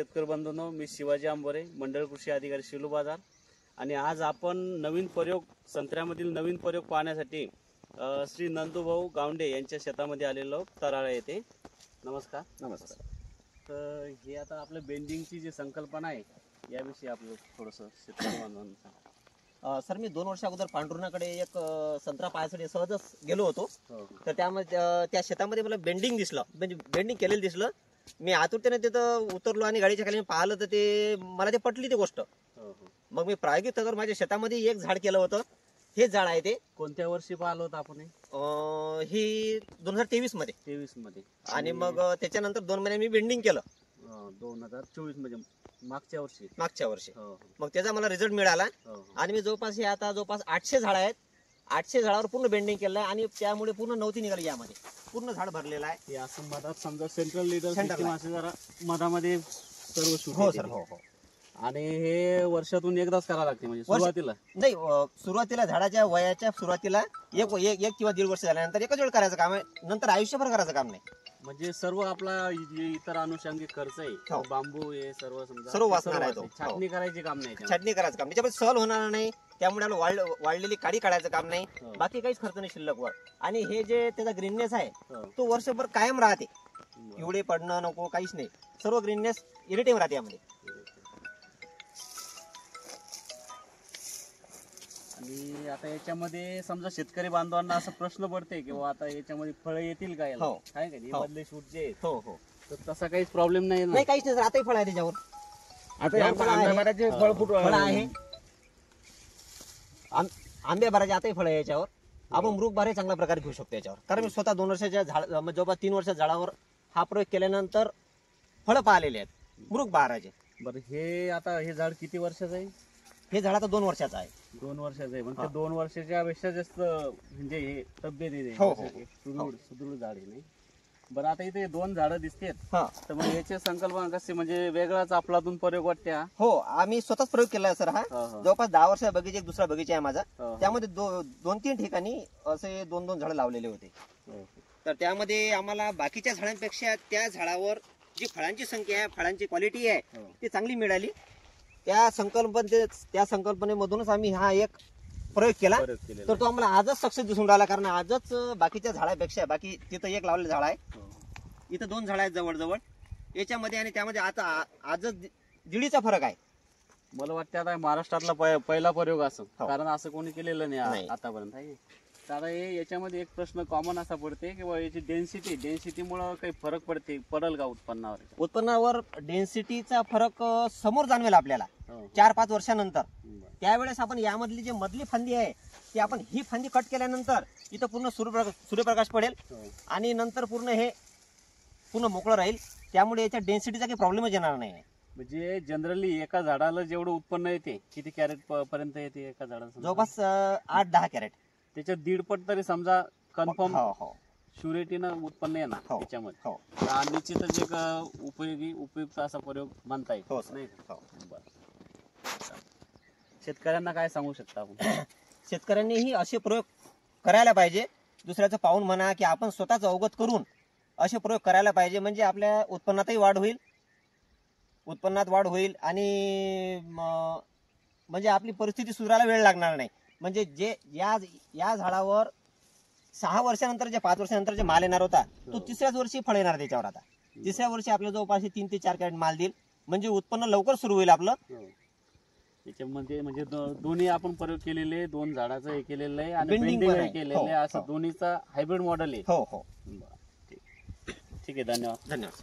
शेतकरी बंधूंनो, मी शिवाजी आंबोरे, मंडळ कृषी अधिकारी शिलू बाजार. आणि आज आपण नवीन प्रयोग संत्र्यामधील नवीन प्रयोग पाहण्यासाठी श्री नंदूभाऊ गावंडे यांच्या शेतामध्ये आलेलो तराळा येथे. नमस्कार. नमस्कार. तर हे आता आपल्या बेंडिंगची जी संकल्पना आहे याविषयी आपलं थोडंसं शेतकरी बांधवांना. सर, मी 2 वर्षा अगोदर पांडुरणाकडे एक संत्रा पाहायसाठी सहजच गेलो होतो. तर त्यामध्ये त्या शेतामध्ये मला बेंडिंग दिसलं, म्हणजे बेंडिंग केलेलं दिसलं. मी आतुरतेने तिथं उतरलो आणि गाडीच्या खाली पाहिलं तर ते मला ते पटली ती गोष्ट. मग मी प्रायोगिक तौर माझ्या शेतामध्ये एक झाड केलं होतं. हे झाड आहे ते कोणत्या वर्षी पाहिलं होतं आपण? ही 2023 मध्ये. 23 मध्ये. आणि मग त्याच्यानंतर 2 महिने मी बेंडिंग केलं. 2024 म्हणजे मागच्या वर्षी. मग त्याचा मला रिझल्ट मिळाला. आणि मी जवळपास 800 झाड आहेत. 800 झाडावर पूर्ण बेंडिंग केलं आहे आणि त्यामुळे पूर्ण नवती निघाली. यामध्ये पूर्ण झाड भरलेलं आहे. हे असं मधात समजा सेंट्रल लीडर सिस्टीम असे जरा मधामध्ये सर्व शूट. हो सर, हो. आणि हे वर्षातून एकदाच करावं लागते म्हणजे सुरुवातीला नाही. सुरुवातीला झाडाच्या वयाच्या सुरुवातीला एक किंवा 1.5 वर्ष झाल्यानंतर एकच वेळ करायचं काम आहे. नंतर आयुष्यभर करायचं काम नाही. म्हणजे सर्व आपला जे इतर अनुषंगिक खर्च आहे, बांबू हे सर्व वाचणार आहे. छाटणी करायचे काम नाही. छाटणी करायचं काम त्याच्यामध्ये सहल होणार नाही. त्यामुळे वाढलेली काडी काढायचं काम नाही. बाकी काहीच खर्च नाही शिल्लक वर. आणि हे जे त्याचा ग्रीननेस आहे तो वर्षभर कायम राहते. एवढे पडणं नको, काहीच नाही. सर्व ग्रीननेस एनी राहते यामध्ये. आणि आता याच्यामध्ये समजा शेतकरी बांधवांना असं प्रश्न पडते की आता याच्यामध्ये फळं येतील काय काय का मधले शूट जे हो तर तसा काहीच प्रॉब्लेम नाही. काहीच नाही. आताही फळ आहे त्याच्यावर. फळ आहे आंब्याबाराचे आताही फळ आहे याच्यावर. आपण मृग बारे चांगल्या प्रकारे घेऊ शकतो याच्यावर. कारण मी स्वतः 2 वर्षाच्या जवळपास 3 वर्षाच्या झाडावर हा प्रयोग केल्यानंतर फळं पाहिलेले आहेत मृग बहाराचे. बरं, हे झाड किती वर्षाचं आहे? हे झाड आता 2 वर्षाचं आहे. 2 वर्षाचं आहे. म्हणजे 2 वर्षाच्या पेक्षा जास्त म्हणजे हे तब्येत आहे. सुदृढ झाड आहे नाही. बरं, आता इथे 2 झाडं दिसतात. तर मग याची संकल्पना कशी म्हणजे वेगळाच आपलातून प्रयोग वाटते? हो, आम्ही स्वतःच प्रयोग केला सर. हा जवळपास 10 वर्षाचा बगीचा, एक दुसरा बगीचा आहे माझा. त्यामध्ये 2-3 ठिकाणी असे 2-2 झाडं लावलेले होते. तर त्यामध्ये आम्हाला बाकीच्या झाडांपेक्षा त्या झाडावर जी फळांची संख्या आहे, फळांची क्वालिटी आहे ती चांगली मिळाली. त्या संकल्पनेमधूनच आम्ही हा एक प्रयोग केला. तर तो आम्हाला आजच सक्सेस दिसून राहिला. कारण आजच बाकीच्या झाडापेक्षा, बाकी तिथं एक लावलेलं झाड आहे, इथं 2 झाड आहेत जवळजवळ याच्यामध्ये. आणि त्यामध्ये आता आजच दीडीचा फरक आहे. मला वाटतं आता महाराष्ट्रातला पहिला प्रयोग असं, कारण असं कोणी केलेलं नाही आतापर्यंत. तर याच्यामध्ये एक प्रश्न कॉमन असा पडते की याची डेन्सिटीमुळे काही फरक पडेल का उत्पन्नावर? डेन्सिटीचा फरक समोर जाणवेल आपल्याला 4-5 वर्षानंतर. त्यावेळेस आपण यामधली जी मधली फांदी आहे ती आपण ही फांदी कट केल्यानंतर इथं पूर्ण सूर्यप्रकाश पडेल आणि नंतर पूर्ण मोकळं राहील. त्यामुळे याच्या डेन्सिटीचा काही प्रॉब्लेमच येणार नाही. म्हणजे जनरली एका झाडाला जेवढं उत्पन्न येते, किती कॅरेट पर्यंत येते एका झाडाला? जवळपास 8-10 कॅरेट. त्याच्यात 1.5 तरी समजा कन्फर्म शुरिटीनं उत्पन्न येणार त्याच्यामध्ये. निश्चितच एक उपयुक्त असा प्रयोग म्हणता येईल नाही? शेतकऱ्यांना काय सांगू शकता आपण? शेतकऱ्यांनीही असे प्रयोग करायला पाहिजे. दुसऱ्याचं पाहून म्हणा की आपण स्वतःच अवगत करून असे प्रयोग करायला पाहिजे. म्हणजे आपल्या उत्पन्नात वाढ होईल आणि म्हणजे आपली परिस्थिती सुधारायला वेळ लागणार नाही. म्हणजे जे या झाडावर 6 वर्षानंतर 5 वर्षानंतर जे माल येणार होता तो 3ऱ्याच वर्षी फळ येणार त्याच्यावर. आता 3ऱ्या वर्षी आपल्या जवळपास 3 ते 4 कॅरेट माल देईल. म्हणजे उत्पन्न लवकर सुरू होईल आपलं. त्याच्यामध्ये म्हणजे दोन्ही आपण प्रयोग केलेले, 2 झाडाचं हे केलेलं आहे आणि बेंडिंग केलेलं आहे, असं दोन्हीचा हायब्रिड मॉडेल आहे. हो. ठीक आहे. धन्यवाद.